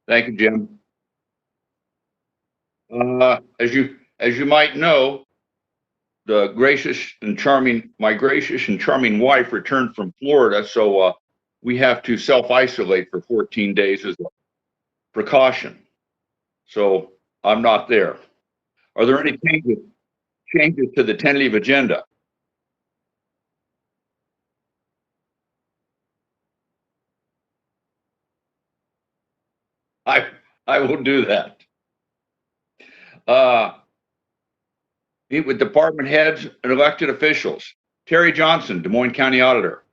Thank you, Jim. As you might know, my gracious and charming wife returned from Florida, so we have to self-isolate for 14 days as a precaution. So I'm not there. Are there any changes to the tentative agenda? I I will do that. Uh, Meet with department heads and elected officials. Terry Johnson, Des Moines County Auditor.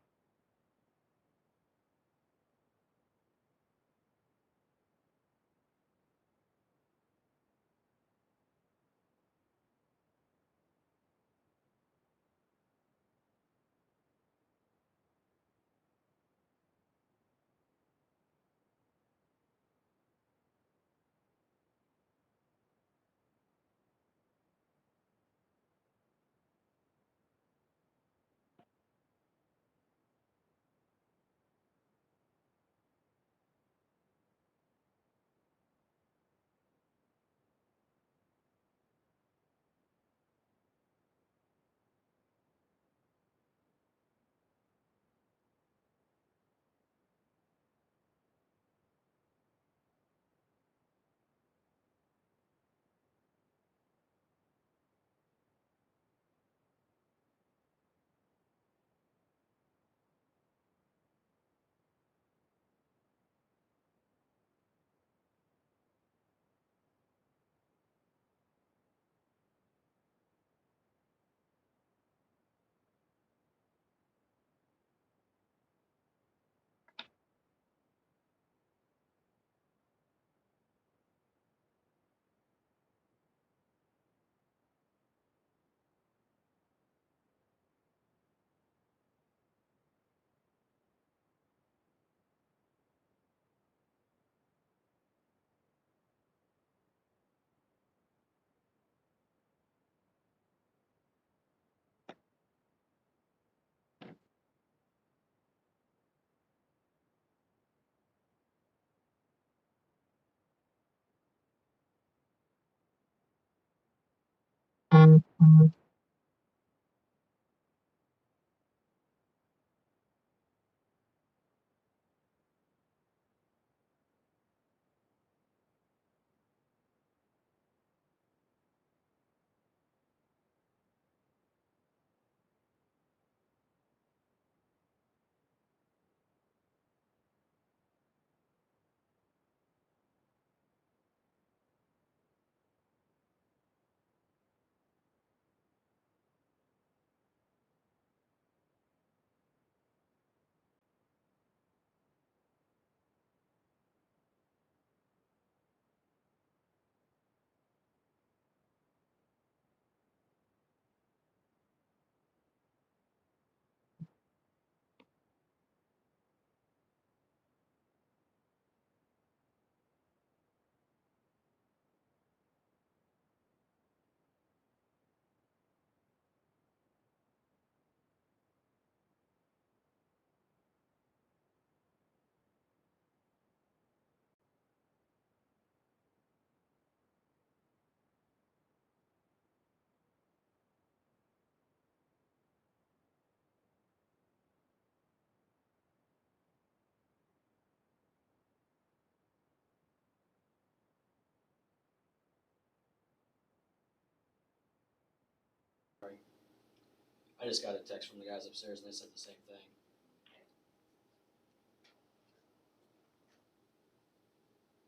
I just got a text from the guys upstairs and they said the same thing.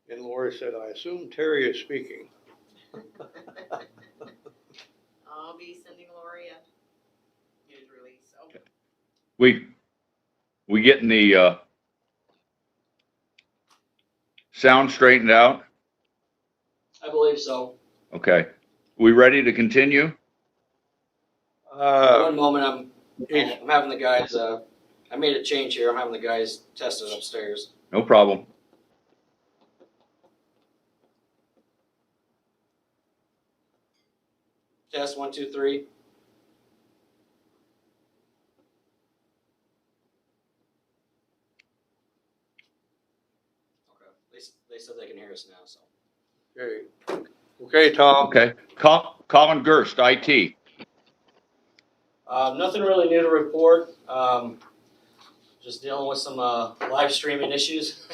And Lori said, I assume Terry is speaking. I'll be sending Lori a news release, so. We getting the sound straightened out? I believe so. Okay. We ready to continue? One moment, I'm having the guys, I made a change here. I'm having the guys test it upstairs. No problem. Test 1, 2, 3. Okay. They said they can hear us now. So. Okay. Okay, Tom. Okay. Colin Gerst, IT. Nothing really new to report. Just dealing with some live streaming issues,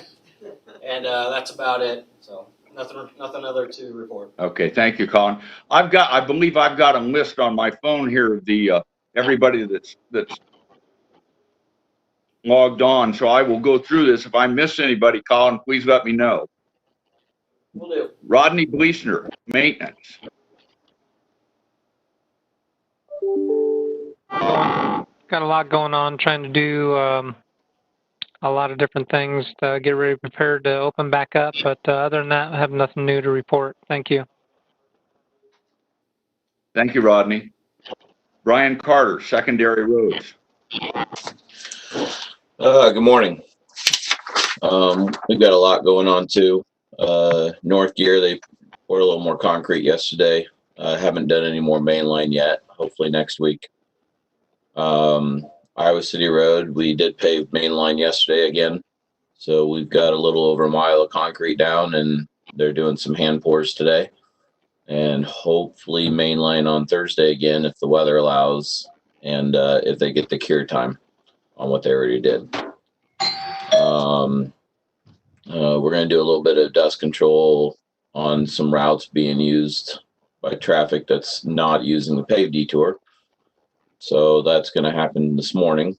and that's about it. So nothing other to report. Okay, thank you, Colin. I believe I've got a list on my phone here of the everybody that's logged on. So I will go through this. If I miss anybody, Colin, please let me know. Will do. Rodney Gleesner, maintenance. Got a lot going on, trying to do a lot of different things to get ready, prepared to open back up. But other than that, I have nothing new to report. Thank you. Thank you, Rodney. Brian Carter, secondary roads. Good morning. We've got a lot going on too. North Gear, they poured a little more concrete yesterday. Haven't done any more mainline yet. Hopefully next week. Iowa City Road, we did pave mainline yesterday again. So we've got a little over a mile of concrete down, and they're doing some hand pours today. And hopefully mainline on Thursday again if the weather allows, and if they get the cure time on what they already did. We're going to do a little bit of dust control on some routes being used by traffic that's not using the paved detour. So that's going to happen this morning.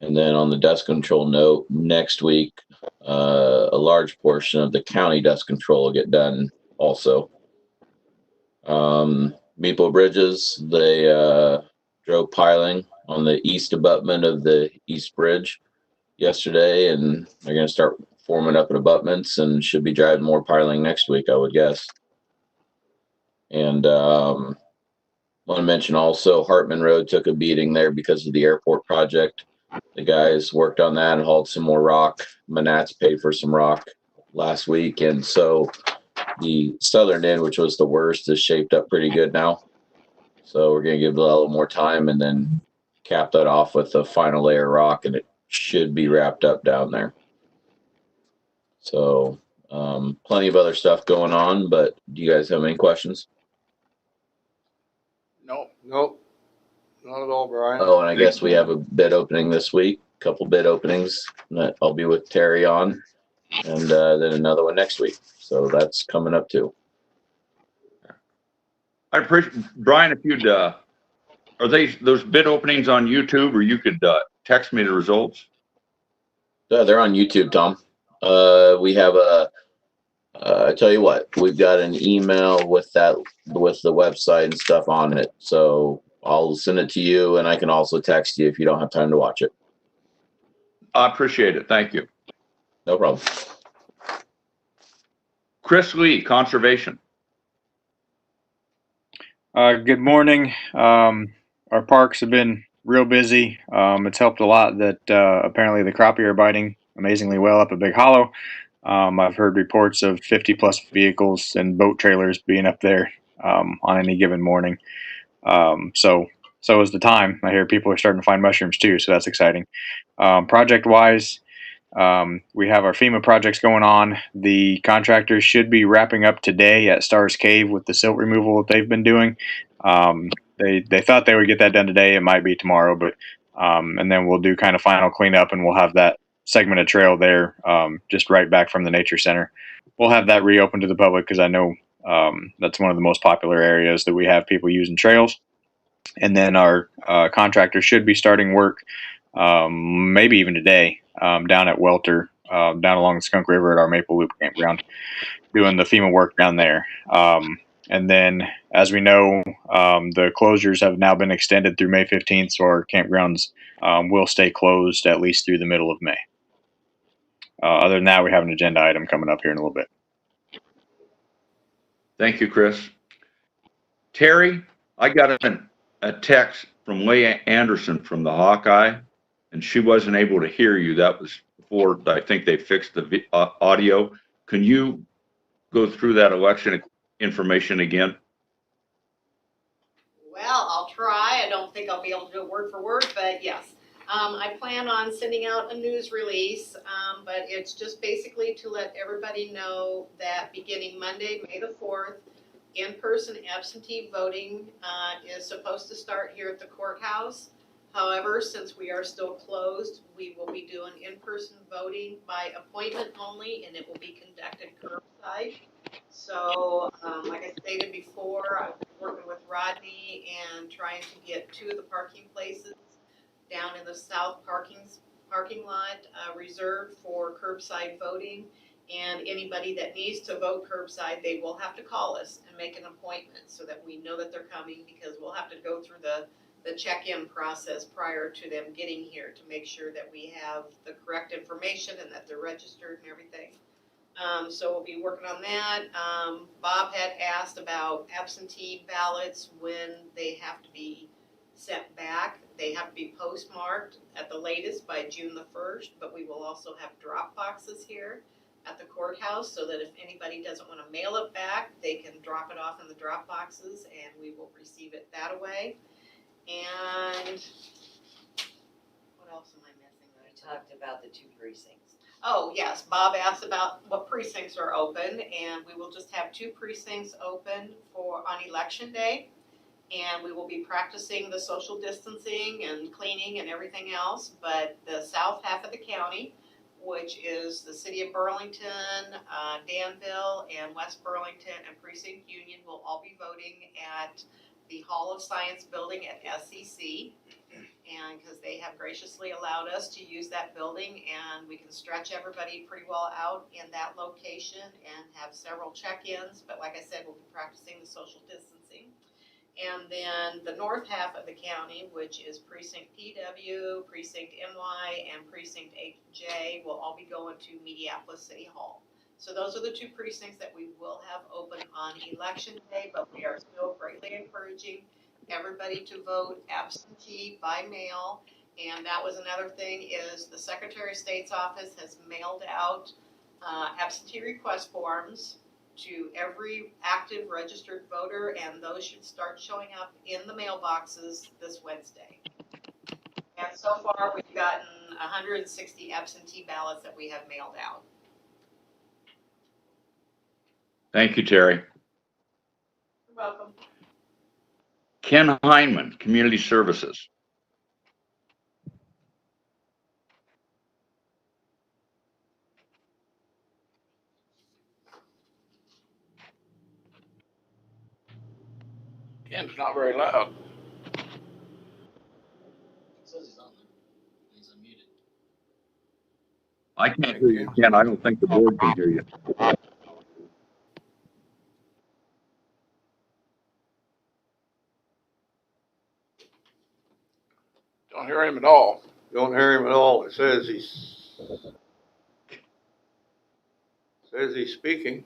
And then on the dust control note, next week, a large portion of the county dust control will get done also. Meeple Bridges, they drove piling on the east abutment of the East Bridge yesterday, and they're going to start forming up abutments and should be driving more piling next week, I would guess. And want to mention also Hartman Road took a beating there because of the airport project. The guys worked on that and hauled some more rock. Manats paid for some rock last week, and so the southern end, which was the worst, is shaped up pretty good now. So we're going to give it a little more time and then cap that off with the final layer of rock, and it should be wrapped up down there. So plenty of other stuff going on, but do you guys have any questions? Nope, not at all, Brian. Oh, and I guess we have a bid opening this week, a couple bid openings that I'll be with Terry on, and then another one next week. So that's coming up too. I appreciate, Brian, if you'd, are those bid openings on YouTube, or you could text me the results? They're on YouTube, Tom. We have I tell you what, we've got an email with the website and stuff on it. So I'll send it to you, and I can also text you if you don't have time to watch it. I appreciate it. Thank you. No problem. Chris Lee, conservation. Good morning. Our parks have been real busy. It's helped a lot that apparently the crappie are biting amazingly well up at Big Hollow. I've heard reports of 50 plus vehicles and boat trailers being up there on any given morning. So is the time. I hear people are starting to find mushrooms too, so that's exciting. Project wise, we have our FEMA projects going on. The contractors should be wrapping up today at Stars Cave with the silt removal that they've been doing. They thought they would get that done today. It might be tomorrow, but and then we'll do kind of final cleanup, and we'll have that segment of trail there just right back from the nature center. We'll have that reopened to the public because I know that's one of the most popular areas that we have people using trails. And then our contractor should be starting work maybe even today down at Welter, down along the Skunk River at our Maple Loop campground, doing the FEMA work down there. And then, as we know, the closures have now been extended through May 15th, so our campgrounds will stay closed at least through the middle of May. Other than that, we have an agenda item coming up here in a little bit. Thank you, Chris. Terry, I got a text from Leah Anderson from the Hawkeye, and she wasn't able to hear you. That was before I think they fixed the audio. Can you go through that election information again? think I'll be able to do it word for word, but yes. I plan on sending out a news release, but it's just basically to let everybody know that beginning Monday, May the 4th, in-person absentee voting is supposed to start here at the courthouse. However, since we are still closed, we will be doing in-person voting by appointment only, and it will be conducted curbside. So, like I stated before, I've been working with Rodney and trying to get 2 of the parking places down in the south parking lot reserved for curbside voting. And anybody that needs to vote curbside, they will have to call us and make an appointment so that we know that they're coming, because we'll have to go through the check-in process prior to them getting here to make sure that we have the correct information and that they're registered and everything. So we'll be working on that. Bob had asked about absentee ballots, when they have to be sent back. They have to be postmarked at the latest by June the 1st, but we will also have drop boxes here at the courthouse so that if anybody doesn't want to mail it back, they can drop it off in the drop boxes and we will receive it that way. And what else am I missing? We talked about the 2 precincts. Oh, yes, Bob asked about what precincts are open, and we will just have 2 precincts open on election day. And we will be practicing the social distancing and cleaning and everything else. But the south half of the county, which is the city of Burlington, Danville, and West Burlington, and Precinct Union, will all be voting at the Hall of Science building at SEC. And because they have graciously allowed us to use that building, and we can stretch everybody pretty well out in that location and have several check-ins. But like I said, we'll be practicing the social distancing. And then the north half of the county, which is Precinct PW, Precinct NY, and Precinct HJ, will all be going to Minneapolis City Hall. So those are the 2 precincts that we will have open on election day, but we are still greatly encouraging everybody to vote absentee by mail. And that was another thing, is the Secretary of State's office has mailed out absentee request forms to every active registered voter, and those should start showing up in the mailboxes this Wednesday. And so far, we've gotten 160 absentee ballots that we have mailed out. Thank you, Terry. You're welcome. Ken Heinman, Community Services. Ken's not very loud. It says he's on there. He's unmuted. I can't hear you, Ken. I don't think the board can hear you. Don't hear him at all. Don't hear him at all. It says he's speaking.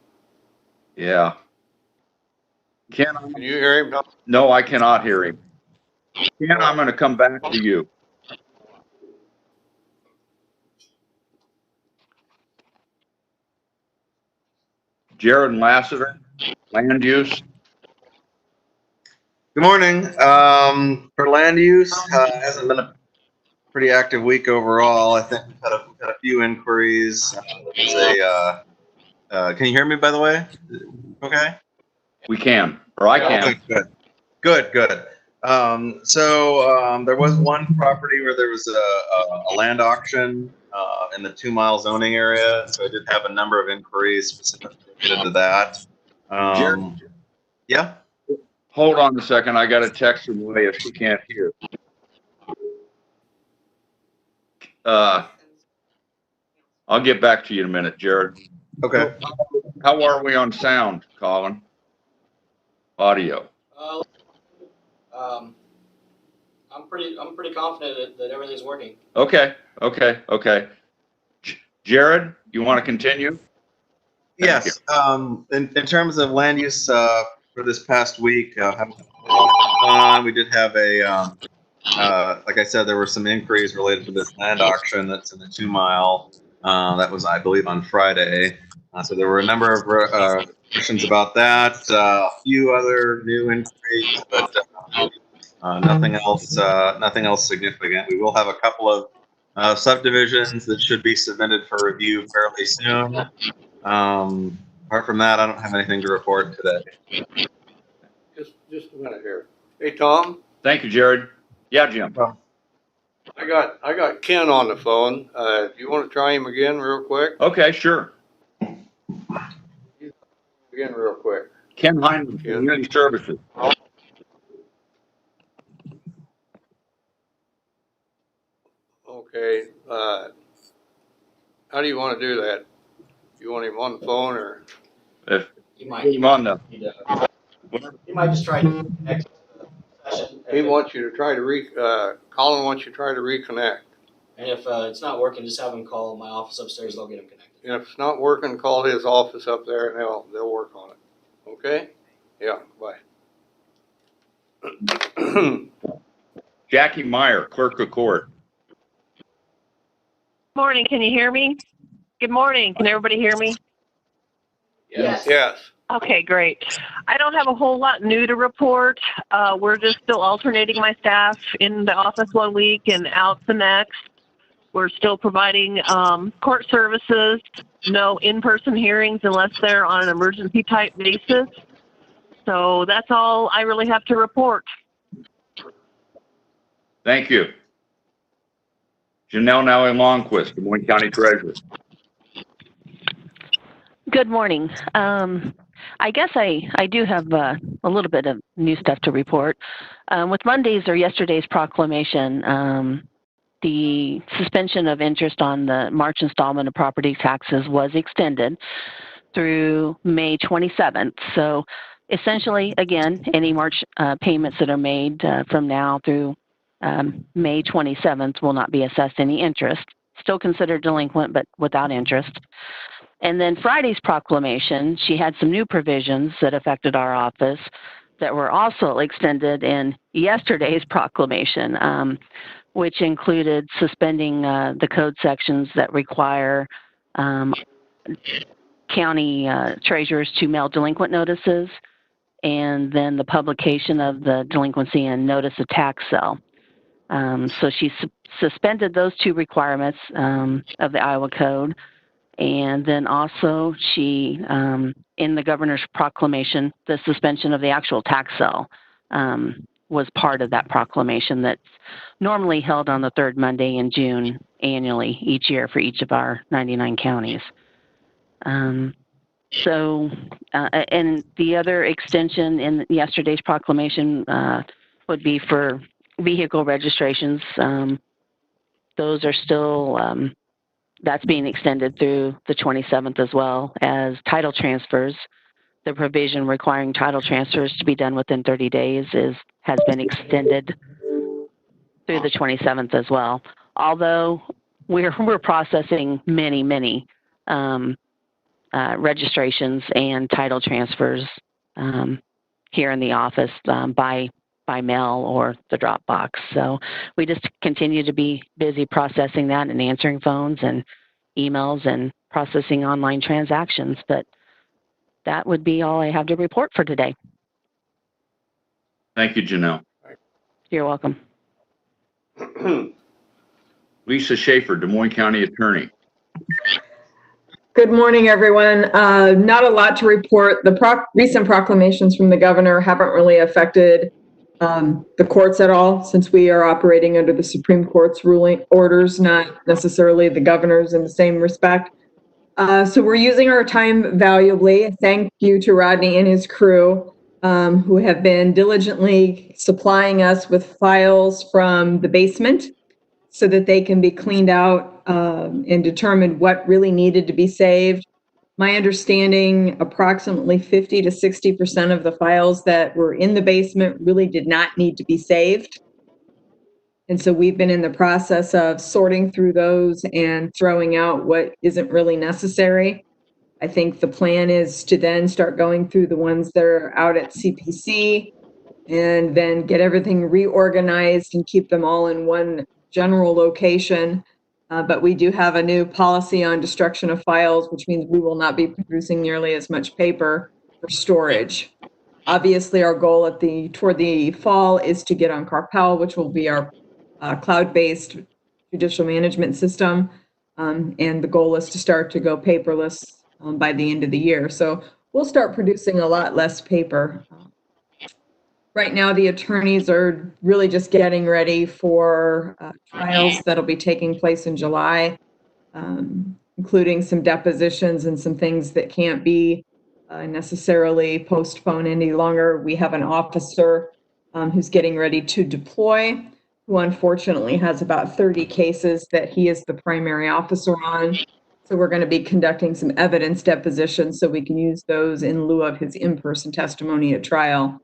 Yeah. Ken, Can you hear him? no, I cannot hear him. Ken, I'm going to come back to you. Jared Lassiter, land use. Good morning. For land use, hasn't been a pretty active week overall. I think we've had a few inquiries. Can you hear me, by the way? Okay. We can, or I can. Good. There was one property where there was a land auction in the 2 mile zoning area. So I did have a number of inquiries specifically related to that. Jared? Yeah. Hold on a second. I got a text from Leah if she can't hear. I'll get back to you in a minute, Jared. Okay. How are we on sound, Colin? Audio. I'm pretty confident that everything's working. Okay. Jared, you want to continue? Yes. In terms of land use for this past week, we did have like I said, there were some inquiries related to this land auction that's in the 2 mile. That was, I believe, on Friday. So there were a number of questions about that. A few other new inquiries, but Nothing else. Nothing else significant. We will have a couple of subdivisions that should be submitted for review fairly soon. Apart from that, I don't have anything to report today. Just a minute here. Hey, Tom, Thank you, Jared. Yeah, Jim. I got Ken on the phone. Do you want to try him again real quick? Okay, sure. Again real quick. Ken Hyman, Community Services. Okay, how do you want to do that? You want him on the phone or? If You might, him on the, you might just try to connect to the session. He wants you to try to Colin wants you to try to reconnect. And if it's not working, just have him call my office upstairs. They'll get him connected. And if it's not working, call his office up there and they'll work on it. Okay? Yeah, bye. Jackie Meyer, Clerk of Court. Morning, can you hear me? Good morning, can everybody hear me? Yes. Yes. Okay, great. I don't have a whole lot new to report. We're just still alternating my staff in the office 1 week and out the next. We're still providing court services, no in-person hearings unless they're on an emergency type basis. So that's all I really have to report. Thank you. Janelle Nally-Longquist, Des Moines County Treasurer. Good morning. I guess I do have a little bit of new stuff to report. With Monday's or yesterday's proclamation, the suspension of interest on the March installment of property taxes was extended through May 27th. So essentially, again, any March payments that are made from now through May 27th will not be assessed any interest. Still considered delinquent, but without interest. And then Friday's proclamation, she had some new provisions that affected our office that were also extended in yesterday's proclamation, which included suspending the code sections that require county treasurers to mail delinquent notices, and then the publication of the delinquency and notice of tax sale. So she suspended those two requirements of the Iowa Code. And then also she, in the governor's proclamation, the suspension of the actual tax sale was part of that proclamation that's normally held on the third Monday in June annually each year for each of our 99 counties. And the other extension in yesterday's proclamation would be for vehicle registrations. Those are still, that's being extended through the 27th, as well as title transfers. The provision requiring title transfers to be done within 30 days has been extended through the 27th as well. Although we're processing many registrations and title transfers here in the office by mail or the drop box. So we just continue to be busy processing that and answering phones and emails and processing online transactions. But that would be all I have to report for today. Thank you, Janelle. You're welcome. Lisa Schaefer, Des Moines County Attorney. Good morning, everyone. Not a lot to report. The recent proclamations from the governor haven't really affected the courts at all, since we are operating under the Supreme Court's ruling orders, not necessarily the governor's in the same respect. So we're using our time valuably. Thank you to Rodney and his crew, who have been diligently supplying us with files from the basement so that they can be cleaned out and determined what really needed to be saved. My understanding, approximately 50 to 60% of the files that were in the basement really did not need to be saved. And so we've been in the process of sorting through those and throwing out what isn't really necessary. I think the plan is to then start going through the ones that are out at CPC and then get everything reorganized and keep them all in one general location. But we do have a new policy on destruction of files, which means we will not be producing nearly as much paper for storage. Obviously, our goal toward the fall is to get on Carpel, which will be our cloud-based judicial management system. And the goal is to start to go paperless by the end of the year. So we'll start producing a lot less paper. Right now, the attorneys are really just getting ready for trials that'll be taking place in July, including some depositions and some things that can't be necessarily postponed any longer. We have an officer who's getting ready to deploy, who unfortunately has about 30 cases that he is the primary officer on. So we're going to be conducting some evidence depositions so we can use those in lieu of his in-person testimony at trial.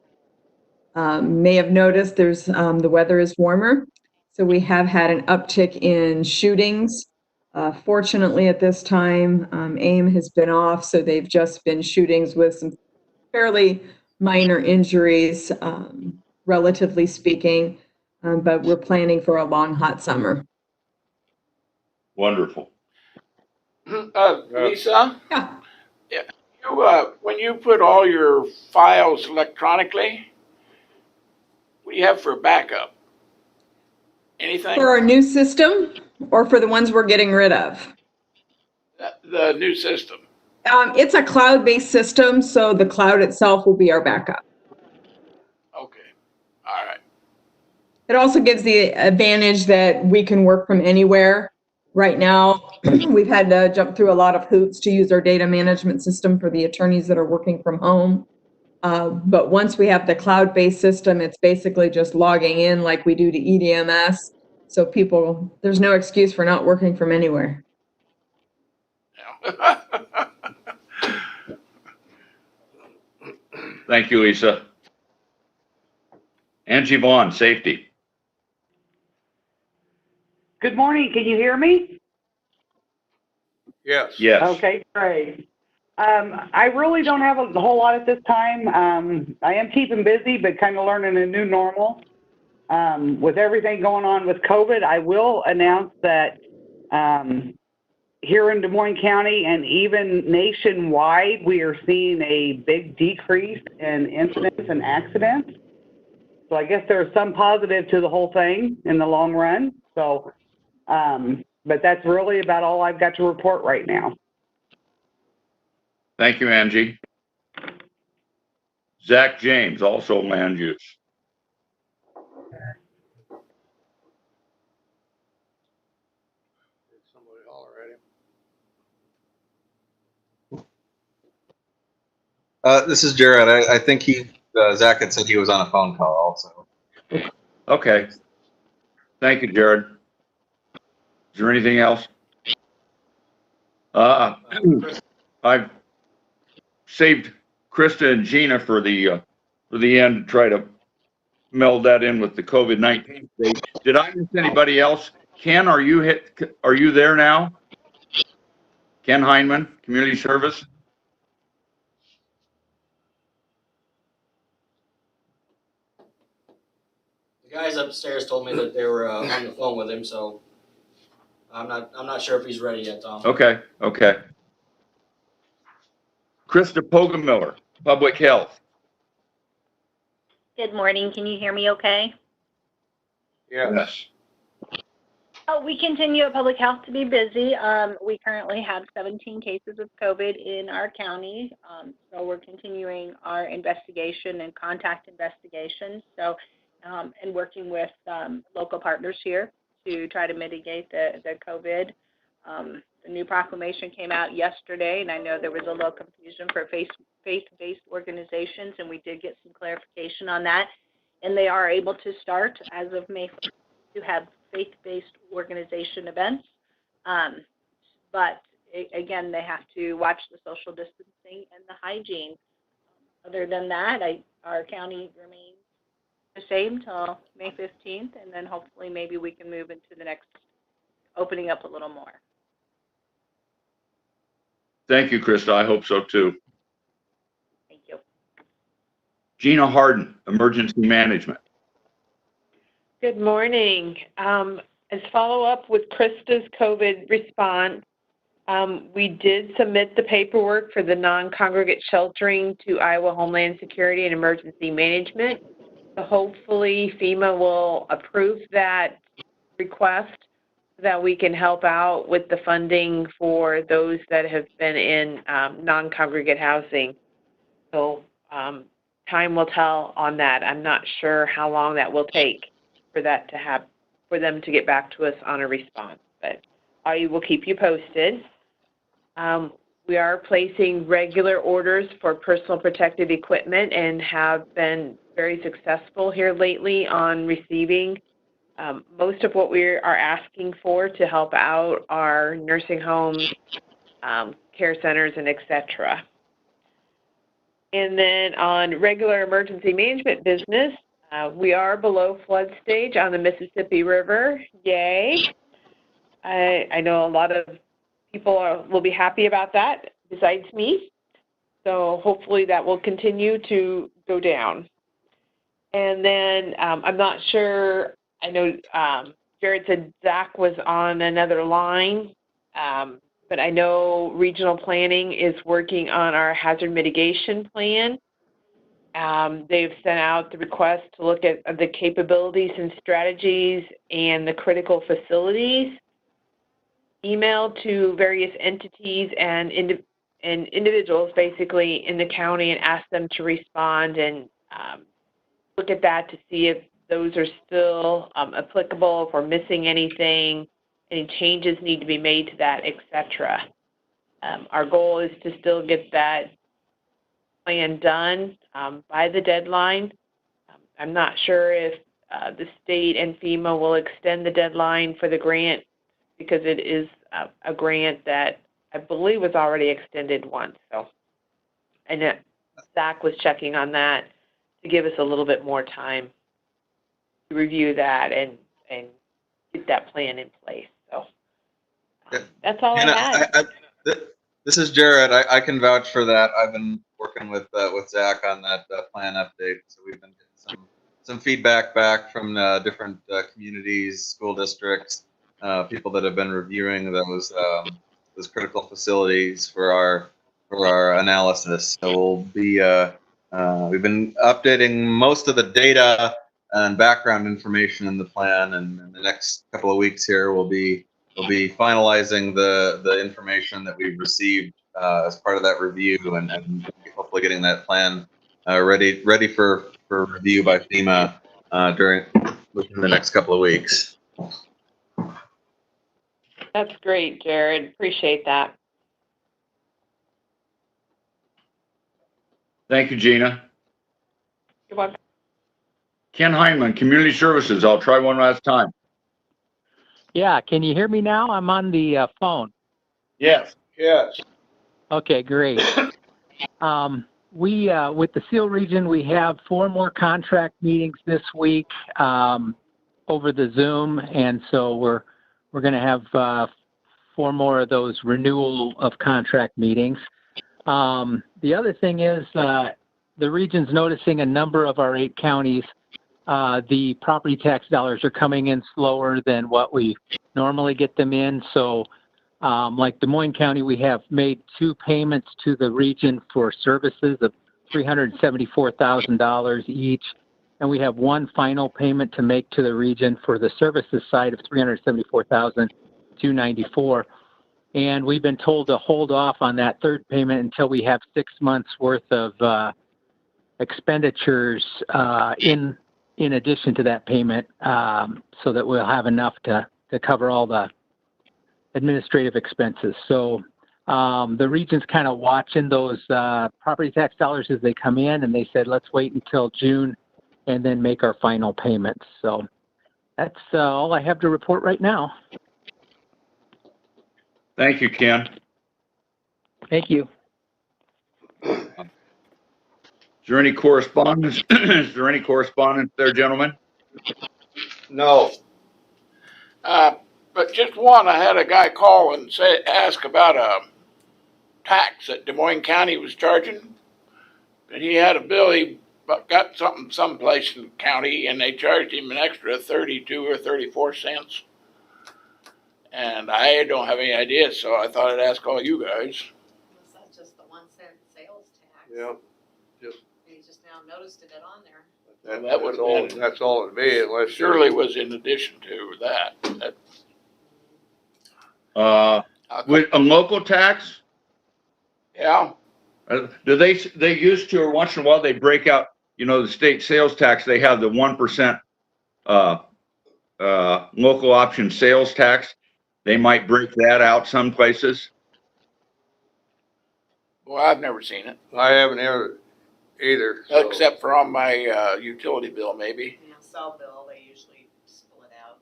May have noticed the weather is warmer, so we have had an uptick in shootings. Fortunately, at this time, AIM has been off, so they've just been shootings with some fairly minor injuries, relatively speaking, but we're planning for a long, hot summer. Wonderful. Lisa? Yeah. When you put all your files electronically, what do you have for backup? Anything? For our new system or for the ones we're getting rid of? The new system. It's a cloud-based system, so the cloud itself will be our backup. Okay. All right. It also gives the advantage that we can work from anywhere. Right now, we've had to jump through a lot of hoops to use our data management system for the attorneys that are working from home. But once we have the cloud-based system, it's basically just logging in like we do to EDMS. So there's no excuse for not working from anywhere. Yeah. Thank you, Lisa. Angie Vaughn, safety. Good morning. Can you hear me? Yes. Yes. Okay, great. I really don't have a whole lot at this time. I am keeping busy, but kind of learning a new normal. With everything going on with COVID, I will announce that here in Des Moines County and even nationwide, we are seeing a big decrease in incidents and accidents. So I guess there's some positive to the whole thing in the long run. So, but that's really about all I've got to report right now. Thank you, Angie. Zach James, also land use. Somebody holler at him. This is Jared. I think Zach had said he was on a phone call also. Okay. Thank you, Jared. Is there anything else? I've saved Krista and Gina for the end to try to meld that in with the COVID-19 state. Did I miss anybody else? Ken, are you there now? Ken Heineman, Community Service. The guys upstairs told me that they were on the phone with him, so I'm not sure if he's ready yet, Tom. Okay. Krista Pogamiller, Public Health. Good morning. Can you hear me okay? Yes. Oh, we continue at Public Health to be busy. We currently have 17 cases of COVID in our county. So we're continuing our investigation and contact investigations. So, and working with local partners here to try to mitigate the COVID. The new proclamation came out yesterday, and I know there was a little confusion for faith-based organizations, and we did get some clarification on that. And they are able to start as of May 1st to have faith-based organization events. But again, they have to watch the social distancing and the hygiene. Other than that, our county remains the same till May 15th, and then hopefully maybe we can move into the next opening up a little more. Thank you, Krista. I hope so too. Thank you. Gina Harden, Emergency Management. Good morning. As follow-up with Krista's COVID response, We did submit the paperwork for the non-congregate sheltering to Iowa Homeland Security and Emergency Management. So hopefully FEMA will approve that request so that we can help out with the funding for those that have been in non-congregate housing. So time will tell on that. I'm not sure how long that will take for that to have, for them to get back to us on a response, but I will keep you posted. We are placing regular orders for personal protective equipment and have been very successful here lately on receiving most of what we are asking for to help out our nursing homes, care centers, and et cetera. And then on regular emergency management business, we are below flood stage on the Mississippi River. Yay. I know a lot of people will be happy about that besides me. So hopefully that will continue to go down. And then I'm not sure, I know Jared said Zach was on another line, but I know regional planning is working on our hazard mitigation plan. They've sent out the request to look at the capabilities and strategies and the critical facilities, email to various entities and individuals basically in the county and ask them to respond and look at that to see if those are still applicable, if we're missing anything, any changes need to be made to that, etc. Our goal is to still get that plan done by the deadline. I'm not sure if the state and FEMA will extend the deadline for the grant because it is a grant that I believe was already extended once. So, and Zach was checking on that to give us a little bit more time to review that and get that plan in place. So that's all I had. This is Jared. I can vouch for that. I've been working with Zach on that plan update. So we've been getting some feedback back from different communities, school districts, people that have been reviewing those critical facilities for our analysis. So we'll be we've been updating most of the data and background information in the plan, and in the next couple of weeks here we'll be finalizing the information that we've received as part of that review, and hopefully getting that plan ready for review by FEMA within the next couple of weeks. That's great, Jared. Appreciate that. Thank you, Gina. You're welcome. Ken Heinman, Community Services. I'll try one last time. Yeah, can you hear me now? I'm on the phone. Yes. Yes. Okay, great. We with the SEAL region, we have 4 more contract meetings this week over the Zoom, and so we're going to have 4 more of those renewal of contract meetings. The other thing is the region's noticing a number of our 8 counties, the property tax dollars are coming in slower than what we normally get them in. So like Des Moines County, we have made 2 payments to the region for services of $374,000 each. And we have 1 final payment to make to the region for the services side of $374,294. And we've been told to hold off on that 3rd payment until we have 6 months worth of expenditures in addition to that payment, so that we'll have enough to cover all the administrative expenses. So the region's kind of watching those property tax dollars as they come in, and they said, let's wait until June and then make our final payments. So that's all I have to report right now. Thank you, Ken. Thank you. Is there any correspondence? Is there any correspondence there, gentlemen? No. But just one, I had a guy call and ask about a tax that Des Moines County was charging. And he had a bill, he got something someplace in the county, and they charged him an extra 32 or 34 cents. And I don't have any idea, so I thought I'd ask all you guys. Was that just the 1 cent sales tax? Yeah, just, You just now noticed it on there. That would have been, that's all it'd be unless. surely was in addition to that. With a local tax, Yeah, do they used to, or once in a while, they break out, the state sales tax, they have the 1%, local option sales tax. They might break that out some places. well, I've never seen it, I haven't ever either. So. except for on my, utility bill, maybe. You know, cell bill, they usually split out.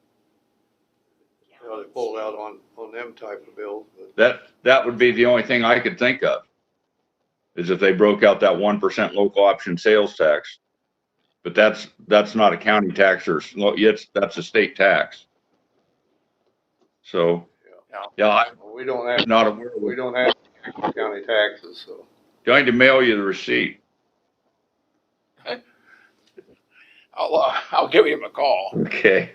You know, they pull out on them type of bills. But. That would be the only thing I could think of, is if they broke out that 1% local option sales tax. But that's not a county tax, or that's a state tax. So, yeah, We don't have. not aware. We don't have county taxes, so. Going to mail you the receipt. I'll give him a call. Okay.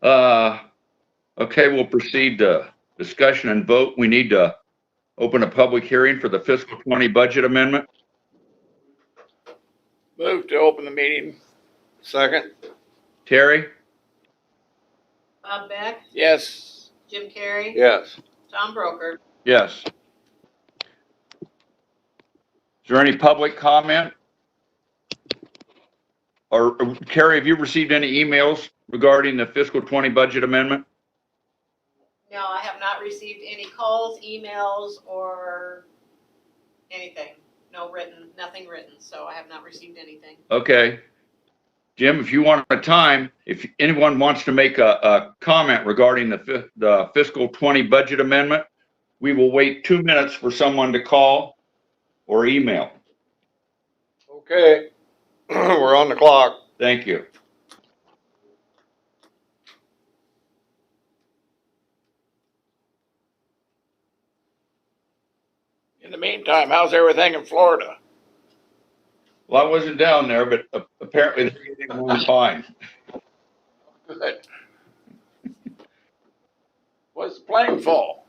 Okay, we'll proceed to discussion and vote. We need to open a public hearing for the fiscal 20 budget amendment. Move to open the meeting. Second? Terry? Bob Beck, Yes. Jim Carrey. Yes. Tom Broker. Yes. Is there any public comment? Or Terry, have you received any emails regarding the fiscal 20 budget amendment? No, I have not received any calls, emails, or anything. Nothing written, so I have not received anything. Okay. Jim, if you want a time, if anyone wants to make a comment regarding the fiscal 20 budget amendment, we will wait 2 minutes for someone to call or email. Okay. We're on the clock. Thank you. In the meantime, how's everything in Florida? Well, I wasn't down there, but apparently they're getting along fine. Good. Was the plane full?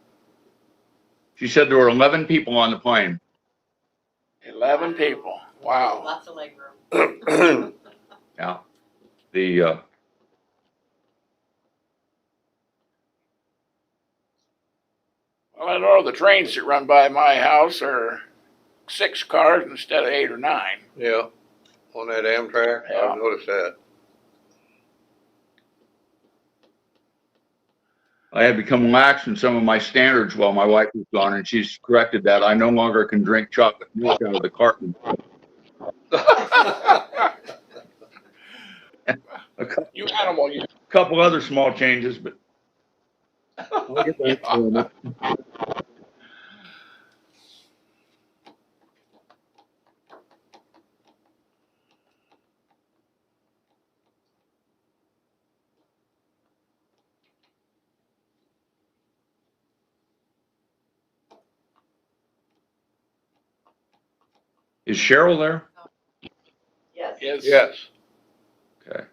She said there were 11 people on the plane. 11 people. Wow. Lots of legroom. Yeah. The Well, I know the trains that run by my house are 6 cars instead of 8 or 9. Yeah. On that Amtrak, Yeah. I've noticed that. I had become lax in some of my standards while my wife was gone, and she's corrected that. I no longer can drink chocolate milk out of the carton. You animal, you. A couple other small changes, but I'll get back to them. Is Cheryl there? Yes. Yes. Yes. Okay.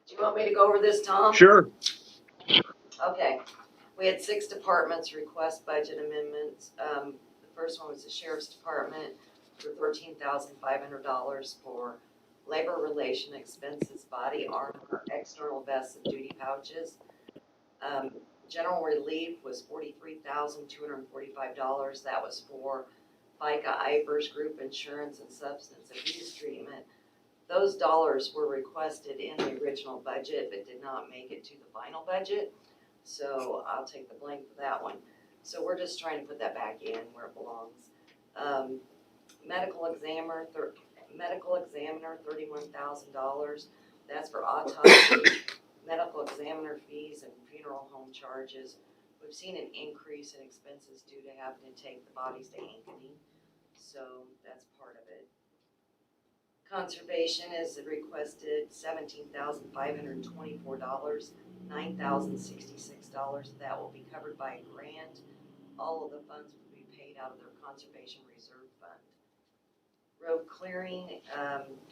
Do you want me to go over this, Tom? Sure. Okay. We had 6 departments request budget amendments. The first one was the Sheriff's Department for $13,500 for labor relation expenses, body armor, external vests, and duty pouches. General relief was $43,245. That was for FICA, IPERS, group insurance, and substance abuse treatment. Those dollars were requested in the original budget but did not make it to the final budget. So I'll take the blame for that one. So we're just trying to put that back in where it belongs. Medical examiner, $31,000. That's for autopsy, medical examiner fees, and funeral home charges. We've seen an increase in expenses due to having to take the bodies to Ankeny. So that's part of it. Conservation is requested $17,524, $9,066. That will be covered by a grant. All of the funds will be paid out of their conservation reserve fund. Road clearing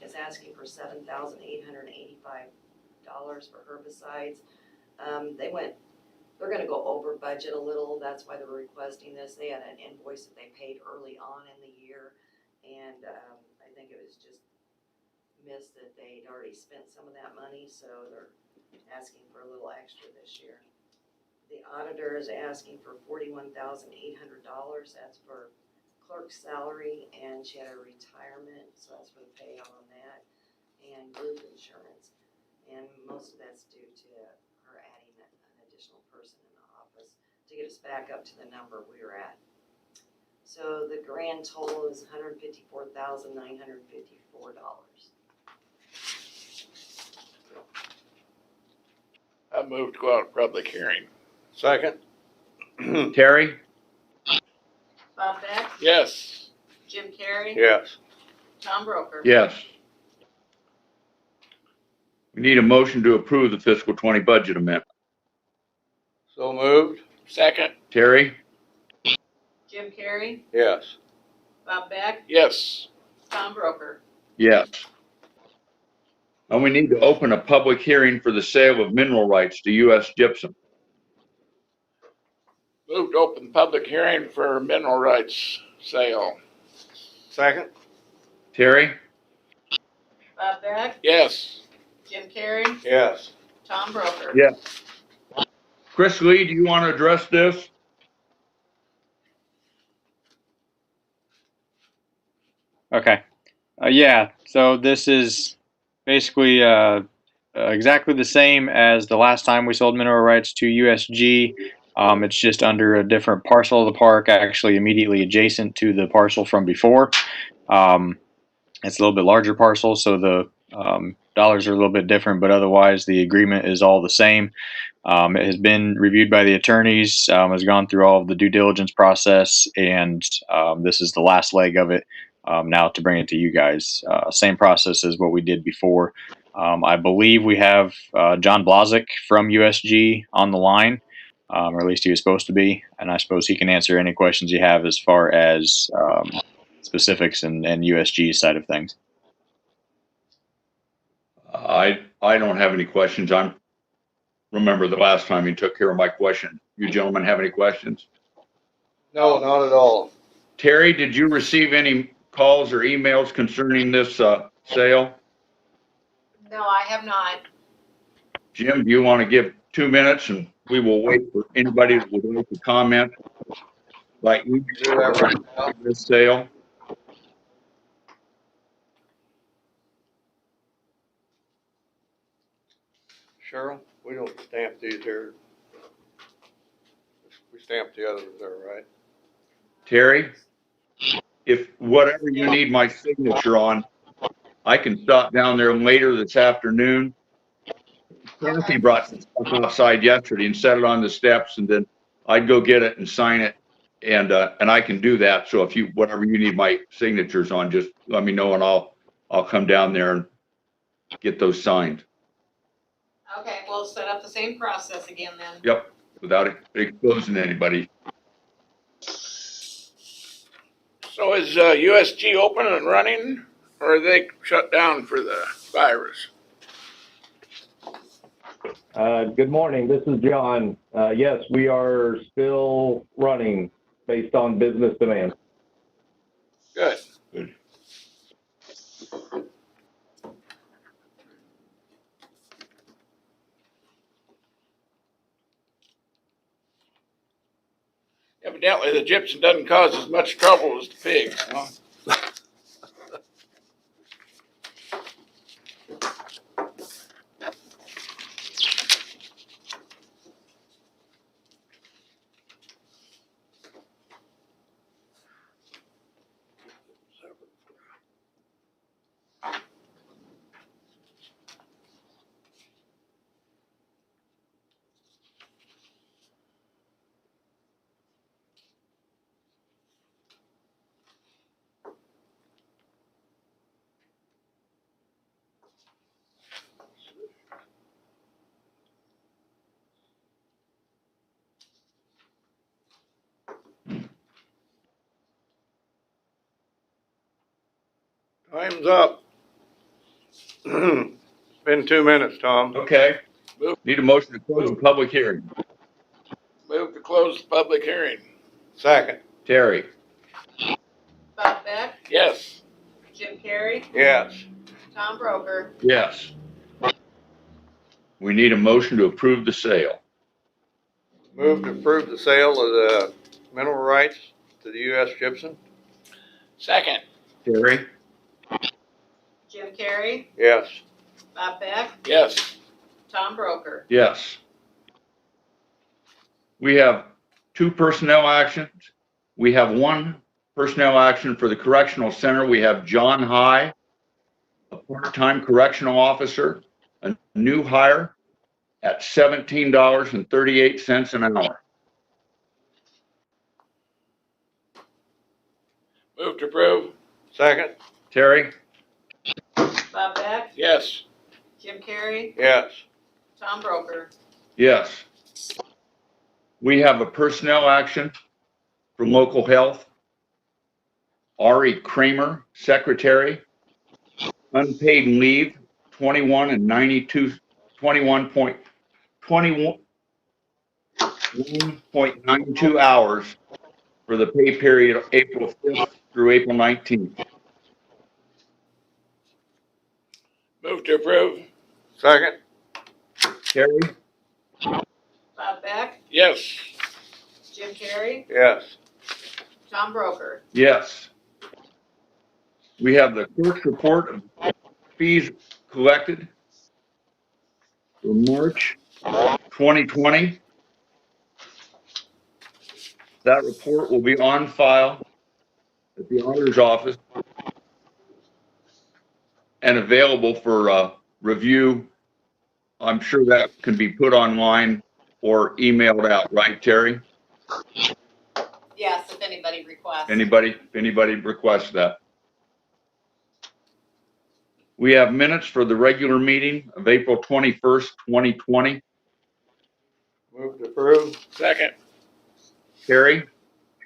is asking for $7,885 for herbicides. They're gonna go over budget a little, that's why they're requesting this. They had an invoice that they paid early on in the year, and, I think it was just missed that they'd already spent some of that money, so they're asking for a little extra this year. The auditor is asking for $41,800, that's for clerk's salary, and she had a retirement, so that's for the payout on that, and group insurance. And most of that's due to her adding an additional person in the office to get us back up to the number we were at. So the grand total is $154,954. I move to go out of public hearing. Second? Terry? Bob Beck? Yes. Jim Carrey? Yes. Tom Broker? Yes. We need a motion to approve the fiscal 20 budget amendment. So moved? Second. Terry? Jim Carrey? Yes. Bob Beck? Yes. Tom Broker? Yes. And we need to open a public hearing for the sale of mineral rights to U.S. Gypsum. Move to open public hearing for mineral rights sale. Second? Terry? Bob Beck? Yes. Jim Carrey? Yes. Tom Broker? Yes. Chris Lee, do you want to address this? Okay. Yeah, so this is basically exactly the same as the last time we sold mineral rights to USG. It's just under a different parcel of the park, actually immediately adjacent to the parcel from before. It's a little bit larger parcel, so the dollars are a little bit different, but otherwise the agreement is all the same. It has been reviewed by the attorneys, has gone through all of the due diligence process, and this is the last leg of it now to bring it to you guys. Same process as what we did before. I believe we have John Blazik from USG on the line, or at least he was supposed to be, and I suppose he can answer any questions you have as far as specifics and USG side of things. I don't have any questions. Remember the last time you took care of my question. You gentlemen have any questions? No, not at all. Terry, did you receive any calls or emails concerning this sale? No, I have not. Jim, do you want to give 2 minutes and we will wait for anybody that would like to comment by email on this sale? Cheryl, we don't stamp these here. We stamp the others there, right? Terry, if whatever you need my signature on, I can stop down there later this afternoon. Kathy brought some stuff outside yesterday and set it on the steps, and then I'd go get it and sign it, and I can do that. So if whatever you need my signatures on, just let me know and I'll come down there and get those signed. Okay, we'll set up the same process again then. Yep, without exposing anybody. So is USG open and running, or are they shut down for the virus? Good morning. This is John. Yes, we are still running based on business demand. Good. Good. Evidently, the gypsum doesn't cause as much trouble as the pigs, huh? Time's up. It's been 2 minutes, Tom. Okay. Need a motion to close the public hearing. Move to close the public hearing. Second. Terry? Bob Beck, Yes. Jim Carrey, Yes. Tom Broker, Yes. We need a motion to approve the sale. Move to approve the sale of the mineral rights to the U.S. Gypsum. Second. Terry? Jim Carrey, Yes. Bob Beck, Yes. Tom Broker. Yes. We have 2 personnel actions. We have 1 personnel action for the correctional center. We have John High, a part-time correctional officer, a new hire at $17.38 an hour. Move to approve. Second. Terry? Bob Beck, Yes. Jim Carrey, Yes. Tom Broker. Yes. We have a personnel action from local health. Ari Kramer, secretary, unpaid leave, 21.92 hours for the pay period of April 5th through April 19th. Move to approve. Second. Terry? Bob Beck, Yes. Jim Carrey, Yes. Tom Broker. Yes. We have the clerk's report of fees collected for March 2020. That report will be on file at the auditor's office and available for review. I'm sure that can be put online or emailed out, right, Terry? Yes, if anybody requests. If anybody requests that. We have minutes for the regular meeting of April 21st, 2020. Move to approve. Second. Terry?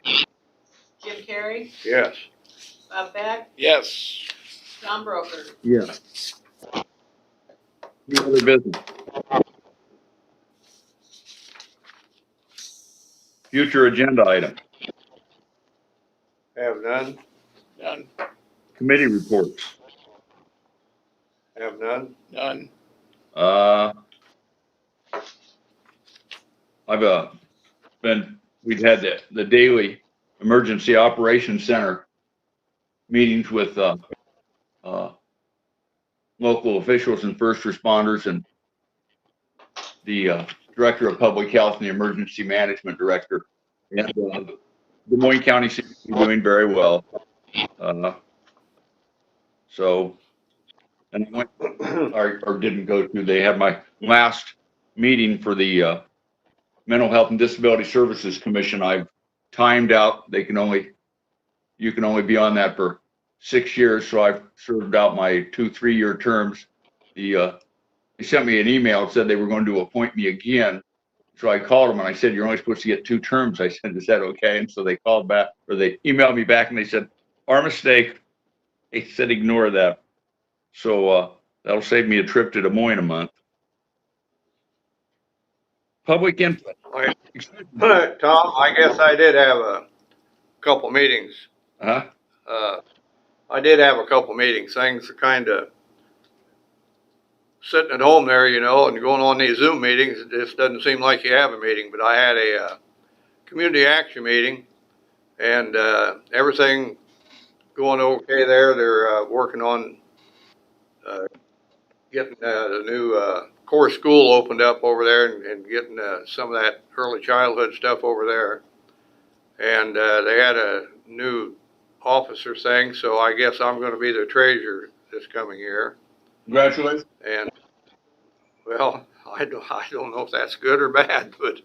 Jim Carrey, Yes. Bob Beck, Yes. Tom Broker. Yes. Any other business? Future agenda item, Have none. None. committee reports. Have none. None. We've had the daily emergency operations center meetings with local officials and first responders and the director of public health and the emergency management director. And Des Moines County seems to be doing very well. And I went, or didn't go to, they had my last meeting for the Mental Health and Disability Services Commission. I've timed out. You can only be on that for 6 years. So I've served out my 2 3-year terms. They sent me an email and said they were going to appoint me again. So I called them and I said, "You're only supposed to get 2 terms." I said, "Is that okay?" And so they called back, or they emailed me back and they said, "Our mistake." They said, "Ignore that." So that'll save me a trip to Des Moines a month. Public input. Tom, I guess I did have a couple meetings. Uh-huh. I did have a couple meetings. Things are kind of sitting at home there, you know, and going on these Zoom meetings. It just doesn't seem like you have a meeting. But I had a community action meeting, and everything going okay there. They're working on getting the new core school opened up over there and getting some of that early childhood stuff over there. And they had a new officer thing, so I guess I'm going to be the treasurer this coming year. Congratulations. And well, I don't know if that's good or bad, but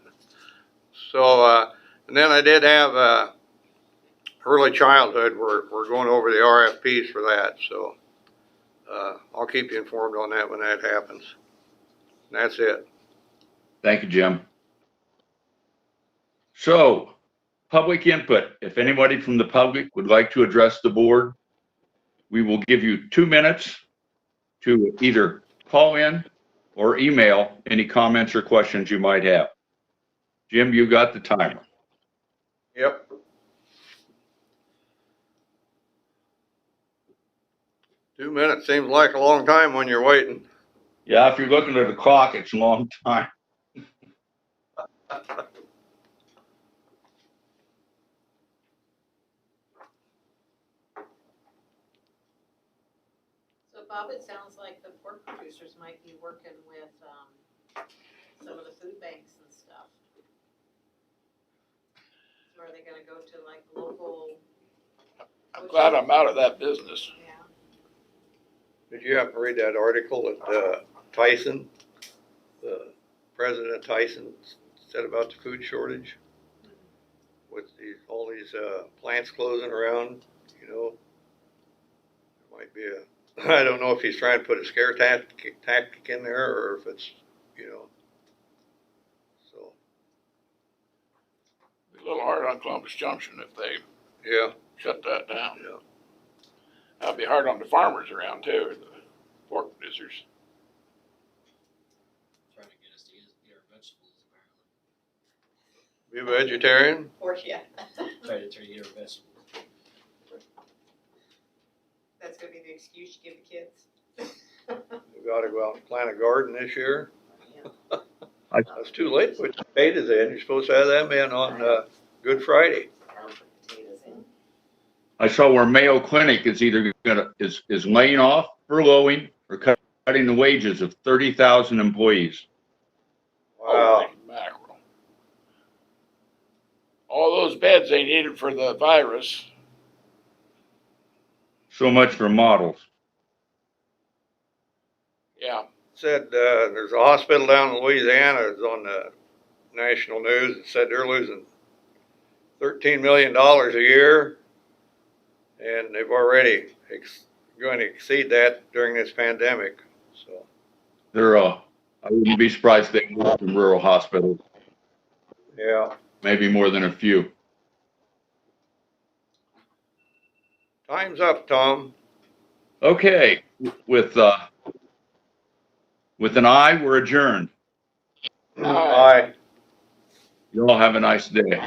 so and then I did have early childhood. We're going over the RFPs for that, so I'll keep you informed on that when that happens. And that's it. Thank you, Jim. So, public input. If anybody from the public would like to address the board, we will give you 2 minutes to either call in or email any comments or questions you might have. Jim, you got the timer. Yep. Two minutes seems like a long time when you're waiting. Yeah, if you're looking at the clock, it's a long time. So Bob, it sounds like the pork producers might be working with, some of the food banks and stuff. So are they gonna go to like local? I'm glad I'm out of that business. Yeah. Did you happen to read that article that Tyson, President Tyson said about the food shortage? With all these plants closing around, you know, there might be I don't know if he's trying to put a scare tactic in there or if it's, you know, so. Be a little hard on Columbus Junction if they Yeah. shut that down. Yeah. That'd be hard on the farmers around too, the pork producers. Trying to get us to eat our vegetables, apparently. Be a vegetarian? Or, yeah. Try to eat our vegetables. That's gonna be the excuse you give the kids. We gotta go out and plant a garden this year. I- It's too late to put potatoes in. You're supposed to have them in on Good Friday. I saw where Mayo Clinic is either is laying off, furloughing, or cutting the wages of 30,000 employees. Wow. Holy mackerel. All those beds they needed for the virus. So much for models. Yeah. Said there's a hospital down in Louisiana that's on the national news that said they're losing $13 million a year, and they've already going to exceed that during this pandemic. So They're I wouldn't be surprised if they moved from rural hospitals. yeah, Maybe more than a few. time's up, Tom. Okay, with an eye, we're adjourned. Aye. You all have a nice day.